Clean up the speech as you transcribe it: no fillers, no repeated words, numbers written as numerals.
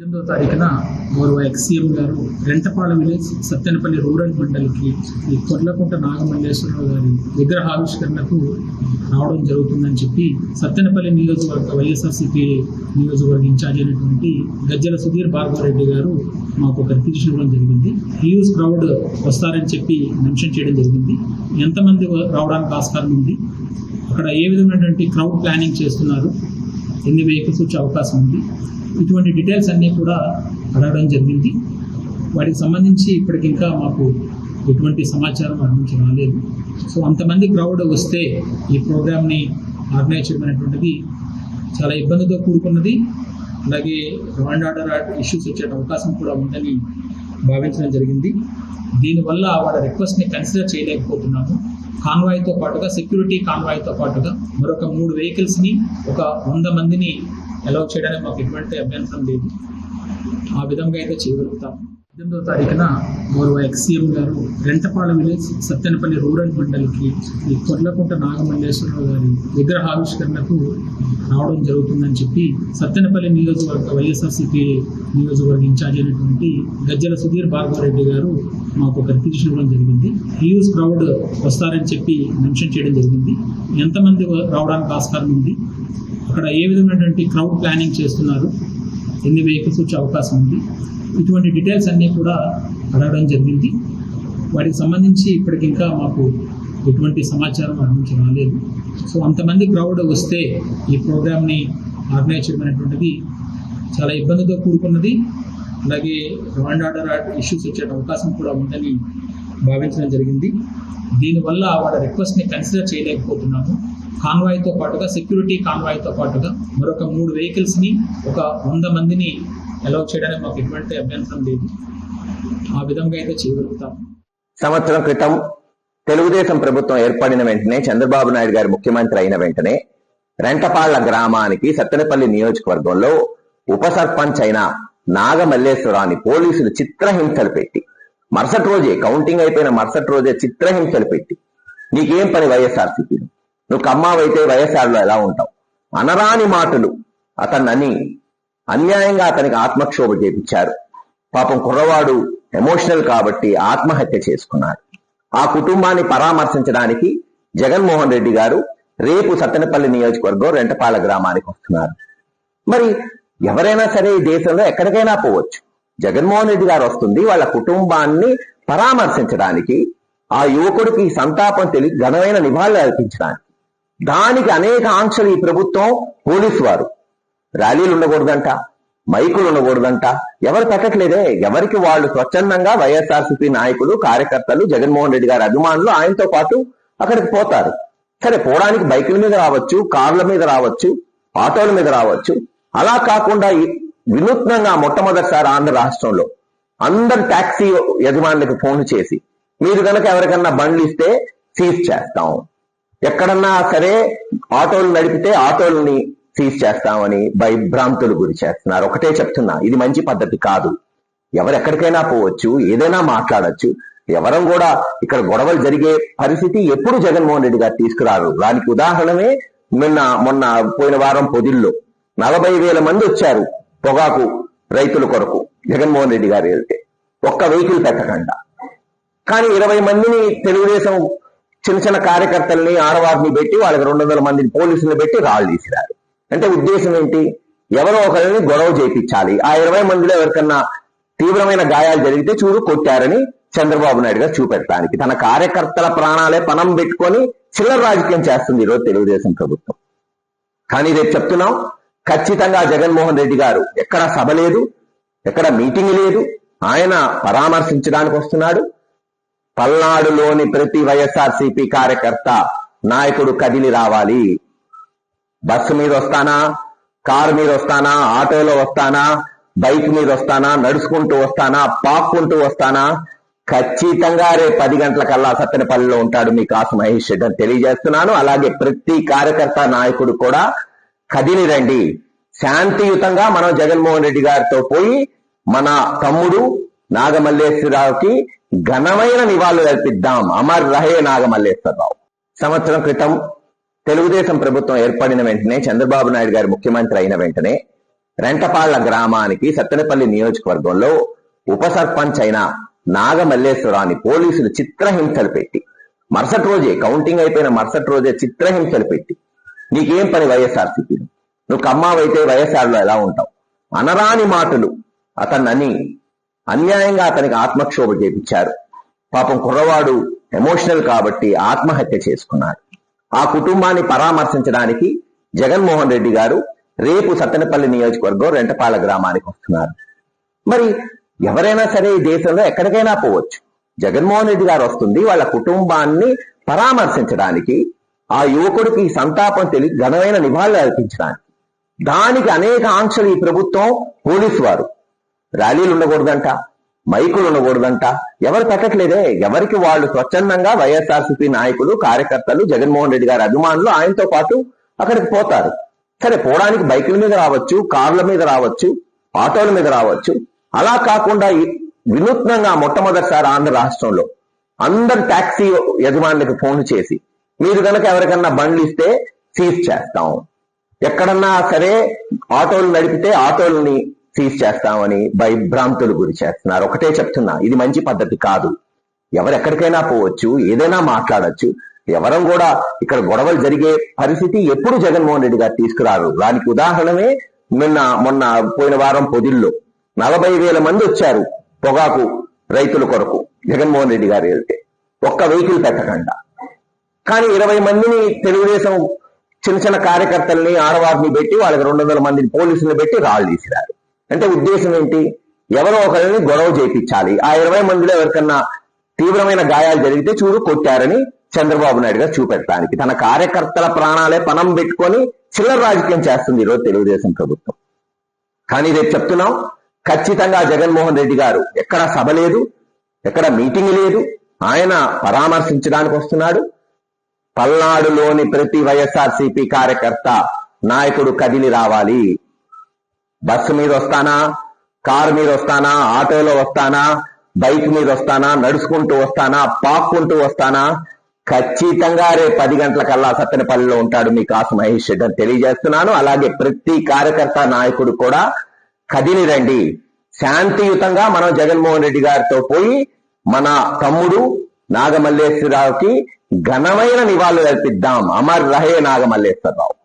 8వ తారీఖున గౌరవ ఎక్స్-సీఎం గారు రెంటపాడ విలేజ్ సత్తెనపల్లి రూరల్ మండలికి ఈ కొర్లకుంట నాగమల్లేశ్వరరావు గారి విగ్రహావిష్కరణకు రావడం జరుగుతుందని చెప్పి సత్తెనపల్లి నియోజకవర్గ వైఎస్ఆర్సీపీ నియోజకవర్గ ఇన్ఛార్జ్ అయినటువంటి గజ్జల సుధీర్ భార్గవరెడ్డి గారు మాకు ఒక రిక్వెస్ట్ ఇవ్వడం జరిగింది. హ్యూజ్ క్రౌడ్ వస్తారని చెప్పి మెన్షన్ చేయడం జరిగింది. ఎంతమంది రావడానికి ఆస్కారం ఉంది, అక్కడ ఏ విధమైనటువంటి క్రౌడ్ ప్లానింగ్ చేస్తున్నారు, ఎన్ని వెహికల్స్ వచ్చే అవకాశం ఉంది, ఇటువంటి డీటెయిల్స్ అన్నీ కూడా అడగడం జరిగింది. వాటికి సంబంధించి ఇప్పటికి ఇంకా మాకు ఎటువంటి సమాచారం వాటి నుంచి రాలేదు. సో అంతమంది క్రౌడ్ వస్తే ఈ ప్రోగ్రామ్ని ఆర్గనైజ్ చేయమైనటువంటిది చాలా ఇబ్బందితో కూడుకున్నది. అలాగే లా అండ్ ఆర్డర్ ఇష్యూస్ వచ్చే అవకాశం కూడా ఉందని భావించడం జరిగింది. దీనివల్ల వాళ్ళ రిక్వెస్ట్ని కన్సిడర్ చేయలేకపోతున్నాము. కాన్వాయ్తో పాటుగా సెక్యూరిటీ కాన్వాయ్తో పాటుగా మరొక 3 వెహికల్స్ని ఒక 100 మందిని అలౌ చేయడానికి మాకు ఎటువంటి అభ్యంతరం లేదు. ఆ విధంగా అయితే చేయగలుగుతాం. 8వ తారీఖున గౌరవ ఎక్స్-సీఎం గారు రెంటపాడ విలేజ్ సత్తెనపల్లి రూరల్ మండలికి ఈ కొర్లకుంట నాగమల్లేశ్వరరావు గారి విగ్రహావిష్కరణకు రావడం జరుగుతుందని చెప్పి సత్తెనపల్లి నియోజకవర్గ వైఎస్ఆర్సీపీ నియోజకవర్గ ఇన్ఛార్జ్ అయినటువంటి గజ్జల సుధీర్ భార్గవరెడ్డి గారు మాకు ఒక రిక్వెస్ట్ ఇవ్వడం జరిగింది. హ్యూజ్ క్రౌడ్ వస్తారని చెప్పి మెన్షన్ చేయడం జరిగింది. ఎంతమంది రావడానికి ఆస్కారం ఉంది, అక్కడ ఏ విధమైనటువంటి క్రౌడ్ ప్లానింగ్ చేస్తున్నారు, ఎన్ని వెహికల్స్ వచ్చే అవకాశం ఉంది, ఇటువంటి డీటెయిల్స్ అన్నీ కూడా అడగడం జరిగింది. వాటికి సంబంధించి ఇప్పటికి ఇంకా మాకు ఎటువంటి సమాచారం వాటి నుంచి రాలేదు. సో అంతమంది క్రౌడ్ వస్తే ఈ ప్రోగ్రామ్ని ఆర్గనైజ్ చేయమైనటువంటిది చాలా ఇబ్బందితో కూడుకున్నది. అలాగే లా అండ్ ఆర్డర్ ఇష్యూస్ వచ్చే అవకాశం కూడా ఉందని భావించడం జరిగింది. దీనివల్ల వాళ్ళ రిక్వెస్ట్ని కన్సిడర్ చేయలేకపోతున్నాము. కాన్వాయ్తో పాటుగా సెక్యూరిటీ కాన్వాయ్తో పాటుగా మరొక 3 వెహికల్స్ని ఒక 100 మందిని అలౌ చేయడానికి మాకు ఎటువంటి అభ్యంతరం లేదు. ఆ విధంగా అయితే చేయగలుగుతాం. సంవత్సరం క్రితం తెలుగుదేశం ప్రభుత్వం ఏర్పడిన వెంటనే చంద్రబాబు నాయుడు గారు ముఖ్యమంత్రి అయిన వెంటనే రెంటపాళ్ల గ్రామానికి సత్తెనపల్లి నియోజకవర్గంలో ఉప సర్పంచ్ అయిన నాగమల్లేశ్వరాన్ని పోలీసులు చిత్రహింసలు పెట్టి మరుసటి రోజే కౌంటింగ్ అయిపోయిన మరుసటి రోజే చిత్రహింసలు పెట్టి నీకేం పని వైఎస్ఆర్సీపీ, నువ్వు కమ్మావైతే వైఎస్ఆర్లో ఎలా ఉంటావు అనరాని మాటలు అతన్ని అన్యాయంగా అతనికి ఆత్మక్షోభ చేపించారు. పాపం కుర్రవాడు ఎమోషనల్ కాబట్టి ఆత్మహత్య చేసుకున్నాడు. ఆ కుటుంబాన్ని పరామర్శించడానికి జగన్మోహన్ రెడ్డి గారు రేపు సత్తెనపల్లి నియోజకవర్గం రెంటపాళ్ల గ్రామానికి వస్తున్నారు. మరి ఎవరైనా సరే ఈ దేశంలో ఎక్కడికైనా పోవచ్చు, జగన్మోహన్ రెడ్డి గారు వస్తుంది వాళ్ళ కుటుంబాన్ని పరామర్శించడానికి, ఆ యువకుడికి సంతాపం తెలియ ఘనమైన నివాళులు అర్పించడానికి. దానికి అనేక ఆంక్షలు ఈ ప్రభుత్వం, పోలీసు వారు ర్యాలీలు ఉండకూడదంట, మైకులు ఉండకూడదంట, ఎవరు పెట్టట్లేదే. ఎవరికి వాళ్ళు స్వచ్ఛందంగా వైఎస్ఆర్సీపీ నాయకులు, కార్యకర్తలు, జగన్మోహన్ రెడ్డి గారి అభిమానులు ఆయనతో పాటు అక్కడికి పోతారు. సరే, పోవడానికి బైకుల మీద రావచ్చు, కార్ల మీద రావచ్చు, ఆటోల మీద రావచ్చు. అలా కాకుండా వినూత్నంగా మొట్టమొదటిసారి ఆంధ్ర రాష్ట్రంలో అందరు ట్యాక్సీ యజమానులకు ఫోన్ చేసి మీరు కనుక ఎవరికన్నా బండ్లు ఇస్తే సీజ్ చేస్తాం, ఎక్కడన్నా సరే ఆటోలు నడిపితే ఆటోలని సీజ్ చేస్తామని భయభ్రాంతులు గురి చేస్తున్నారు. ఒకటే చెప్తున్నా, ఇది మంచి పద్ధతి కాదు. ఎవరెక్కడికైనా పోవచ్చు, ఏదైనా మాట్లాడచ్చు. ఎవరం కూడా ఇక్కడ గొడవలు జరిగే పరిస్థితి ఎప్పుడు జగన్మోహన్ రెడ్డి గారు తీసుకురారు. దానికి ఉదాహరణమే మొన్న పోయిన వారం పొదిల్లో 40,000 మంది వచ్చారు పొగాకు రైతుల కొరకు జగన్మోహన్ రెడ్డి గారు వెళ్తే, ఒక్క వెహికల్ పెట్టకుండా. కానీ 20 మందిని తెలుగుదేశం చిన్న చిన్న కార్యకర్తల్ని, ఆడవారిని పెట్టి వాళ్ళకి 200 మందిని పోలీసులు పెట్టి రాళ్ళు తీసిరారు. అంటే ఉద్దేశం ఏంటి? ఎవరో ఒకరిని గొడవ చేయించాలి. ఆ 20 మందిలో ఎవరికన్నా తీవ్రమైన గాయాలు జరిగితే చూడు కొట్టారని చంద్రబాబు నాయుడు గారు చూపెట్టడానికి తన కార్యకర్తల ప్రాణాలే పణం పెట్టుకొని చిల్లర రాజకీయం చేస్తుంది ఈరోజు తెలుగుదేశం ప్రభుత్వం. కానీ రేపు చెప్తున్నాం, ఖచ్చితంగా జగన్మోహన్ రెడ్డి గారు ఎక్కడ సభ లేదు, ఎక్కడ మీటింగ్ లేదు, ఆయన పరామర్శించడానికి వస్తున్నాడు. పల్నాడులోని ప్రతి వైఎస్ఆర్సీపీ కార్యకర్త, నాయకుడు కదిలి రావాలి. బస్సు మీద వస్తానా, కారు మీద వస్తానా, ఆటోలో వస్తానా, బైక్ మీద వస్తానా, నడుచుకుంటూ వస్తానా, పాక్కుంటూ వస్తానా, ఖచ్చితంగా రేపు 10 గంటలకల్లా సత్తెనపల్లిలో ఉంటాడు మీ కాసు మహేష్ రెడ్డి అని తెలియజేస్తున్నాను. అలాగే ప్రతి కార్యకర్త, నాయకుడు కూడా కదిలి రండి. శాంతియుతంగా మనం జగన్మోహన్ రెడ్డి గారితో పోయి మన తమ్ముడు నాగమల్లేశ్వరరావుకి ఘనమైన నివాళులు అర్పిద్దాం. అమర్ రహే నాగమల్లేశ్వరరావు. సంవత్సరం క్రితం తెలుగుదేశం ప్రభుత్వం ఏర్పడిన వెంటనే చంద్రబాబు నాయుడు గారు ముఖ్యమంత్రి అయిన వెంటనే రెంటపాళ్ల గ్రామానికి సత్తెనపల్లి నియోజకవర్గంలో ఉప సర్పంచ్ అయిన నాగమల్లేశ్వరాన్ని పోలీసులు చిత్రహింసలు పెట్టి మరుసటి రోజే కౌంటింగ్ అయిపోయిన మరుసటి రోజే చిత్రహింసలు పెట్టి నీకేం పని వైఎస్ఆర్సీపీ, నువ్వు కమ్మావైతే వైఎస్ఆర్లో ఎలా ఉంటావు అనరాని మాటలు అతన్ని అన్యాయంగా అతనికి ఆత్మక్షోభ చేపించారు. పాపం కుర్రవాడు ఎమోషనల్ కాబట్టి ఆత్మహత్య చేసుకున్నాడు. ఆ కుటుంబాన్ని పరామర్శించడానికి జగన్మోహన్ రెడ్డి గారు రేపు సత్తెనపల్లి నియోజకవర్గం రెంటపాళ్ల గ్రామానికి వస్తున్నారు. మరి ఎవరైనా సరే ఈ దేశంలో ఎక్కడికైనా పోవచ్చు, జగన్మోహన్ రెడ్డి గారు వస్తుంది వాళ్ళ కుటుంబాన్ని పరామర్శించడానికి, ఆ యువకుడికి సంతాపం తెలియ ఘనమైన నివాళులు అర్పించడానికి. దానికి అనేక ఆంక్షలు ఈ ప్రభుత్వం, పోలీసు వారు, ర్యాలీలు ఉండకూడదంట, మైకులు ఉండకూడదంట, ఎవరు పెట్టట్లేదే. ఎవరికి వాళ్ళు స్వచ్ఛందంగా వైఎస్ఆర్సీపీ నాయకులు, కార్యకర్తలు, జగన్మోహన్ రెడ్డి గారి అభిమానులు ఆయనతో పాటు అక్కడికి పోతారు. సరే, పోవడానికి బైకుల మీద రావచ్చు, కార్ల మీద రావచ్చు, ఆటోల మీద రావచ్చు. అలా కాకుండా వినూత్నంగా మొట్టమొదటిసారి ఆంధ్ర రాష్ట్రంలో అందరు టాక్సీ యజమానులకు ఫోన్ చేసి మీరు కనుక ఎవరికన్నా బండ్లు ఇస్తే సీజ్ చేస్తాం, ఎక్కడన్నా సరే ఆటోలు నడిపితే ఆటోలని సీజ్ చేస్తామని భయభ్రాంతులు గురి చేస్తున్నారు. ఒకటే చెప్తున్నా, ఇది మంచి పద్ధతి కాదు. ఎవరెక్కడికైనా పోవచ్చు, ఏదైనా మాట్లాడచ్చు. ఎవరం కూడా ఇక్కడ గొడవలు జరిగే పరిస్థితి ఎప్పుడు జగన్మోహన్ రెడ్డి గారు తీసుకురారు. దానికి ఉదాహరణమే మొన్న పోయిన వారం పొదిల్లో 40,000 మంది వచ్చారు పొగాకు రైతుల కొరకు జగన్మోహన్ రెడ్డి గారు వెళ్తే, ఒక్క వెహికల్ పెట్టకుండా. కానీ 20 మందిని తెలుగుదేశం చిన్న చిన్న కార్యకర్తల్ని, ఆడవారిని పెట్టి వాళ్ళకి 200 మందిని పోలీసులు పెట్టి రాళ్ళు తీసిరారు. అంటే ఉద్దేశం ఏంటి? ఎవరో ఒకరిని గొడవ చేయించాలి. ఆ 20 మందిలో ఎవరికన్నా తీవ్రమైన గాయాలు జరిగితే చూడు కొట్టారని చంద్రబాబు నాయుడు గారు చూపెట్టడానికి తన కార్యకర్తల ప్రాణాలే పణం పెట్టుకొని చిల్లర రాజకీయం చేస్తుంది ఈరోజు తెలుగుదేశం ప్రభుత్వం. కానీ రేపు చెప్తున్నాం, ఖచ్చితంగా జగన్మోహన్ రెడ్డి గారు ఎక్కడ సభ లేదు, ఎక్కడ మీటింగ్ లేదు, ఆయన పరామర్శించడానికి వస్తున్నాడు. పల్నాడులోని ప్రతి వైఎస్ఆర్సీపీ కార్యకర్త, నాయకుడు కదిలి రావాలి. బస్సు మీద వస్తానా, కారు మీద వస్తానా, ఆటోలో వస్తానా, బైక్ మీద వస్తానా, నడుచుకుంటూ వస్తానా, పాక్కుంటూ వస్తానా, ఖచ్చితంగా రేపు 10 గంటలకల్లా సత్తెనపల్లిలో ఉంటాడు మీ కాసు మహేష్ రెడ్డి అని తెలియజేస్తున్నాను. అలాగే ప్రతి కార్యకర్త, నాయకుడు కూడా కదిలి రండి. శాంతియుతంగా మనం జగన్మోహన్ రెడ్డి గారితో పోయి మన తమ్ముడు నాగమల్లేశ్వరరావుకి ఘనమైన నివాళులు అర్పిద్దాం. అమర్ రహే నాగమల్లేశ్వరరావు.